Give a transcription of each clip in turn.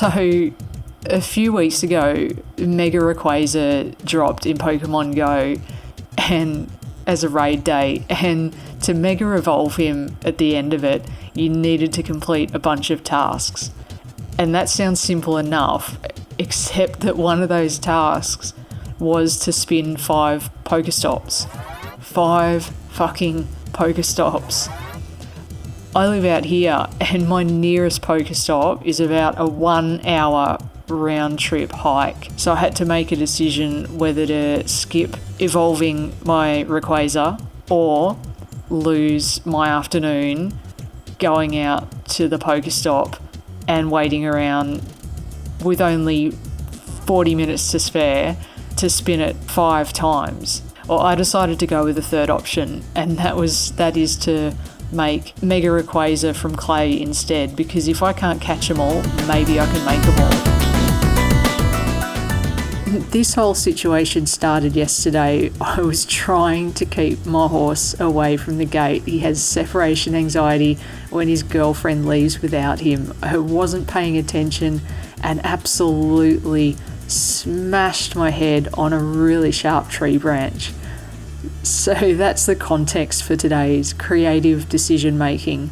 So a few weeks ago, Mega Rayquaza dropped in Pokemon Go and as a raid day, and to Mega Evolve him at the end of it, you needed to complete a bunch of tasks. And that sounds simple enough, except that one of those tasks was to spin 5 pokestops. 5 fucking pokestops. I live out here and my nearest pokestop is about a 1 hour round trip hike. So I had to make a decision whether to skip evolving my Rayquaza or lose my afternoon going out to the pokestop and waiting around with only 40 minutes to spare to spin it 5 times. Well, I decided to go with the third option, and that is to make Mega Rayquaza from clay instead, because if I can't catch them all, maybe I can make them all. This whole situation started yesterday. I was trying to keep my horse away from the gate. He has separation anxiety when his girlfriend leaves without him. I wasn't paying attention and absolutely smashed my head on a really sharp tree branch. So that's the context for today's creative decision making.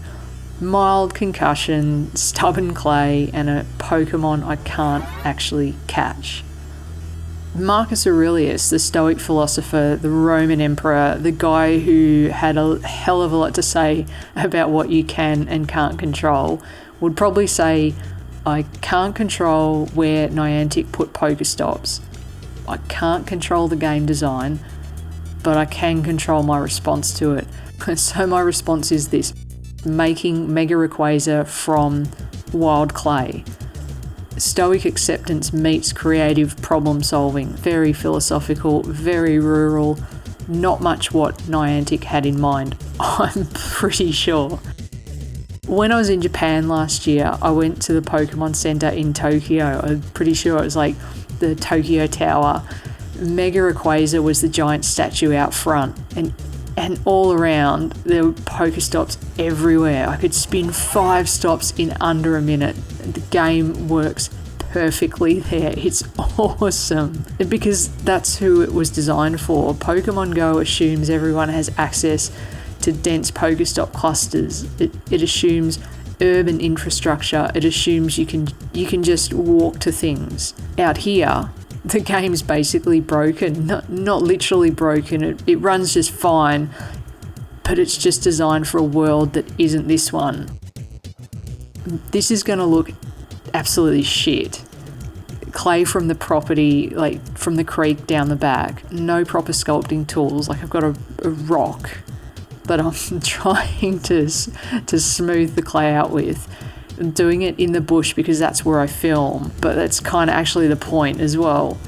Mild concussion, stubborn clay, and a Pokemon I can't actually catch. Marcus Aurelius, the Stoic philosopher, the Roman emperor, the guy who had a hell of a lot to say about what you can and can't control, would probably say, I can't control where Niantic put pokestops. I can't control the game design, but I can control my response to it. So my response is this: making Mega Rayquaza from wild clay. Stoic acceptance meets creative problem solving. Very philosophical, very rural, not much what Niantic had in mind, I'm pretty sure. When I was in Japan last year, I went to the Pokemon Center in Tokyo. I'm pretty sure it was like the Tokyo Tower. Mega Rayquaza was the giant statue out front, and all around there were Pokestops everywhere. I could spin 5 stops in under a minute. The game works perfectly there. It's awesome because that's who it was designed for. Pokemon Go assumes everyone has access to dense Pokestop clusters. It assumes urban infrastructure. It assumes you can just walk to things. Out here, the game's basically broken. Not literally broken. It runs just fine, but it's just designed for a world that isn't this one. This is going to look absolutely shit. Clay from the property, like from the creek down the back. No proper sculpting tools. Like I've got a rock that I'm trying to smooth the clay out with. I'm doing it in the bush because that's where I film, but that's kind of actually the point as well.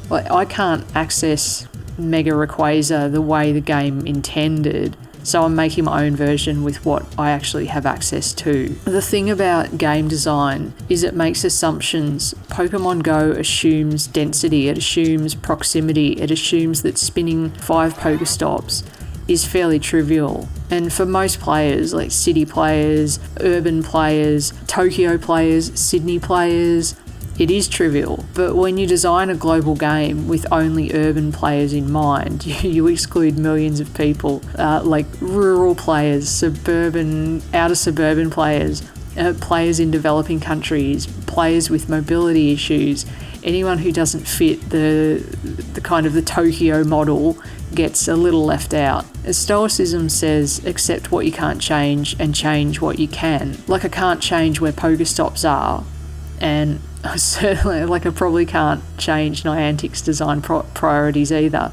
Like I can't access Mega Rayquaza the way the game intended, so I'm making my own version with what I actually have access to. The thing about game design is it makes assumptions. Pokemon Go assumes density, it assumes proximity, it assumes that spinning 5 Pokestops is fairly trivial. And for most players, like city players, urban players, Tokyo players, Sydney players, it is trivial. But when you design a global game with only urban players in mind, you exclude millions of people, like rural players, suburban, outer suburban players, players in developing countries, players with mobility issues. Anyone who doesn't fit the kind of the Tokyo model gets a little left out. Stoicism says accept what you can't change and change what you can. Like I can't change where Pokestops are, and I probably can't change Niantic's design priorities either,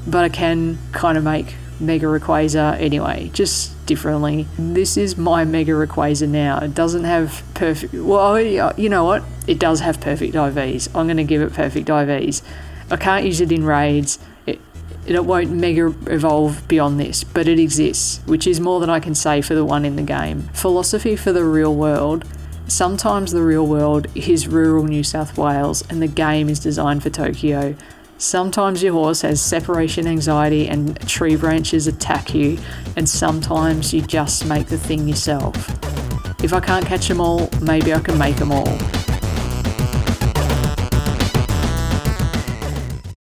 but I can kind of make Mega Rayquaza anyway, just differently. This is my Mega Rayquaza now. It doesn't have perfect... Well, you know what? It does have perfect IVs. I'm going to give it perfect IVs. I can't use it in raids. It won't Mega Evolve beyond this, but it exists, which is more than I can say for the one in the game. Philosophy for the real world. Sometimes the real world is rural New South Wales and the game is designed for Tokyo. Sometimes your horse has separation anxiety and tree branches attack you, and sometimes you just make the thing yourself. If I can't catch them all, maybe I can make them all.